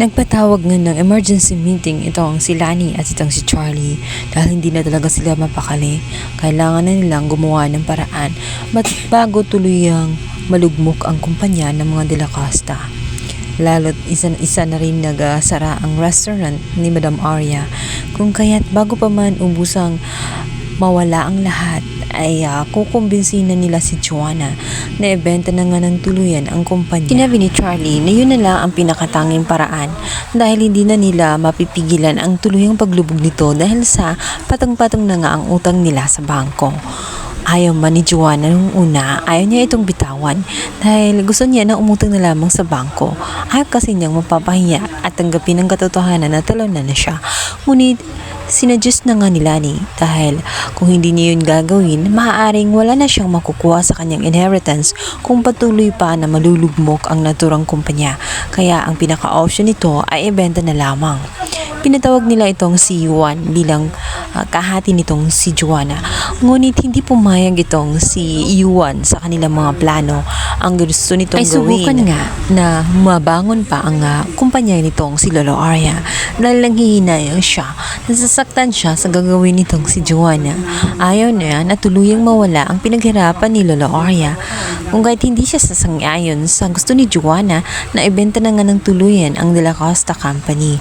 Nagpatawag nga ng emergency meeting itong si Lani at itong si Charlie dahil hindi na talaga sila mapakali. Kailangan na nilang gumawa ng paraan bago tuluyang malugmok ang kumpanya ng mga De La Costa. Lalo't isa na rin nagsara ang restaurant ni Madam Arya. Kung kaya't bago pa man ubusang mawala ang lahat ay kukumbinsin na nila si Joanna na ibenta na nga ng tuluyan ang kumpanya. Sinabi ni Charlie na yun na lang ang pinakatanging paraan dahil hindi na nila mapipigilan ang tuluyang paglubog nito dahil sa patong-patong na nga ang utang nila sa bangko. Ayaw man ni Joanna nung una, ayaw niya itong bitawan dahil gusto niya na umutang na lamang sa bangko. Ayaw kasi niyang mapapahiya at tanggapin ang katotohanan na talunan na siya. Ngunit sinadjust na nga ni Lani dahil kung hindi niya yun gagawin, maaaring wala na siyang makukuha sa kanyang inheritance kung patuloy pa na malulugmok ang naturang kumpanya. Kaya ang pinaka-option nito ay ibenta na lamang. Pinatawag nila itong si Yuan bilang kahati nitong si Joanna. Ngunit hindi pumayag itong si Yuan sa kanilang mga plano. Ang gusto nitong ay subukan gawin nga na mabangon pa ang kumpanya nitong si Lolo Arya dahil nanghihinayang siya. Nasasaktan siya sa gagawin nitong si Joanna. Ayaw niya na tuluyang mawala ang pinaghirapan ni Lolo Arya. Kung kahit hindi siya sasang-ayon sa gusto ni Joanna na ibenta na nga ng tuluyan ang De La Costa Company.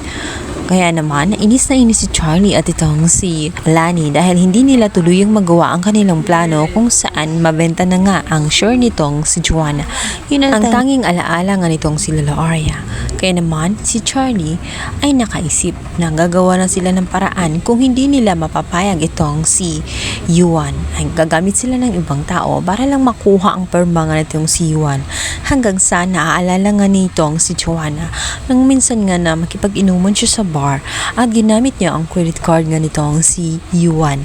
Kaya naman, inis na inis si Charlie at itong si Lani dahil hindi nila tuluyang magawa ang kanilang plano kung saan mabenta na nga ang share nitong si Joanna. Yun ang tanging alaala nga nitong si Lola Arya. Kaya naman, si Charlie ay nakaisip na gagawa na sila ng paraan kung hindi nila mapapayag itong si Yuan. Ay gagamit sila ng ibang tao para lang makuha ang perma nga nitong si Yuan. Hanggang sa naaalala nga nitong si Joanna nang minsan nga na makipag-inuman siya sa bar at ginamit niya ang credit card nga nitong si Yuan.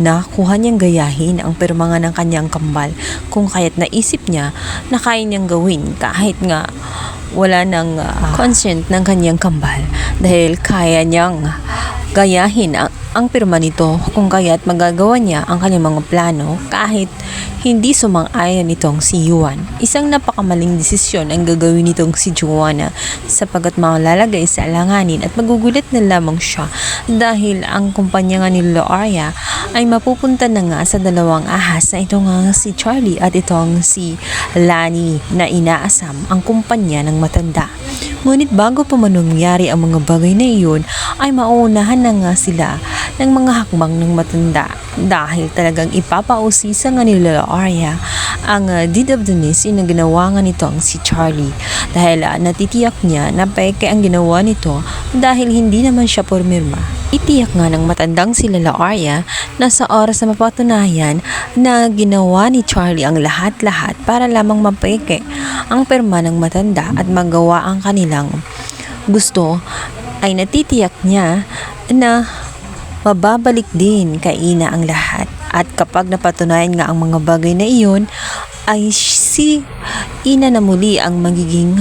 Nakuha niyang gayahin ang perma nga ng kanyang kambal kung kaya't naisip niya na kaya niyang gawin kahit nga wala ng consent ng kanyang kambal dahil kaya niyang gayahin ang pirma nito kung kaya't magagawa niya ang kanyang mga plano kahit hindi sumang-ayon nitong si Yuan. Isang napakamaling desisyon ang gagawin nitong si Joanna sapagkat malalagay sa alanganin at magugulat na lamang siya dahil ang kumpanya nga ni Lolo Arya ay mapupunta na nga sa dalawang ahas na ito nga si Charlie at itong si Lani na inaasam ang kumpanya ng matanda. Ngunit bago pa mangyari ang mga bagay na iyon ay mauunahan na nga sila ng mga hakbang ng matanda dahil talagang ipapausisa nga ni Lola Arya ang deed of donation na ginawa nga nito ang si Charlie dahil natitiyak niya na peke ang ginawa nito dahil hindi naman siya pormirma. Itiyak nga ng matandang si Lola Arya na sa oras na mapatunayan na ginawa ni Charlie ang lahat-lahat para lamang mapeke ang perma ng matanda at magawa ang kanilang gusto ay natitiyak niya na mababalik din kay Ina ang lahat. At kapag napatunayan nga ang mga bagay na iyon, ay si Ina na muli ang magiging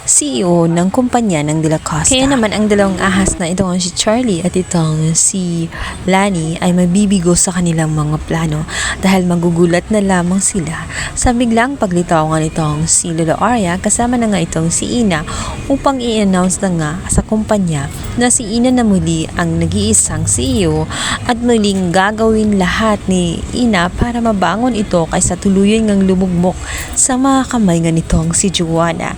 CEO ng kumpanya ng De La Costa. Kaya naman ang dalawang ahas na itong si Charlie at itong si Lani ay mabibigo sa kanilang mga plano dahil magugulat na lamang sila sa biglang paglitaw nga nitong si Lola Arya kasama na nga itong si Ina upang i-announce na nga sa kumpanya na si Ina na muli ang nag-iisang CEO at muling gagawin lahat ni Ina para mabangon ito kaysa tuluyan ngang lumugmok sa mga kamay nga nitong si Joanna.